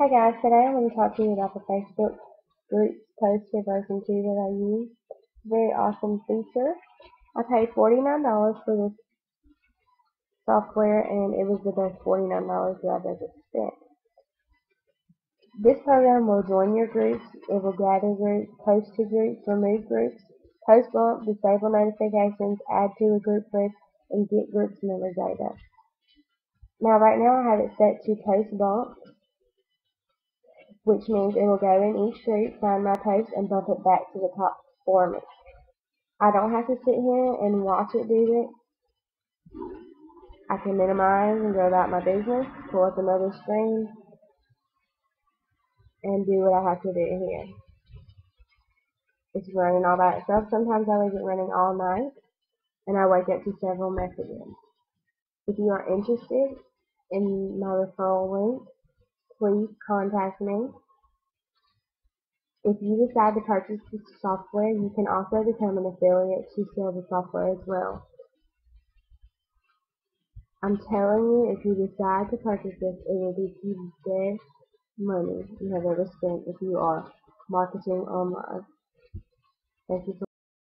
Hi guys, today I'm going to talk to you about the Facebook Groups Poster version 2 that I use. Very awesome feature. I paid $49 for this software and it was the best $49 that I've ever spent. This program will join your groups, it will gather groups, post to groups, remove groups, post bump, disable notifications, add to a group list, and get groups member data. Now right now I have it set to post bump, which means it will go in each group, find my post, and bump it back to the top for me. I don't have to sit here and watch it do it. I can minimize and go about my business, pull up another screen, and do what I have to do here. It's running all by itself. Sometimes I leave it running all night, and I wake up to several messages. If you are interested in my referral link, please contact me. If you decide to purchase this software, you can also become an affiliate to sell the software as well. I'm telling you, if you decide to purchase this, it will be the best money you have ever spent if you are marketing online. Thank you for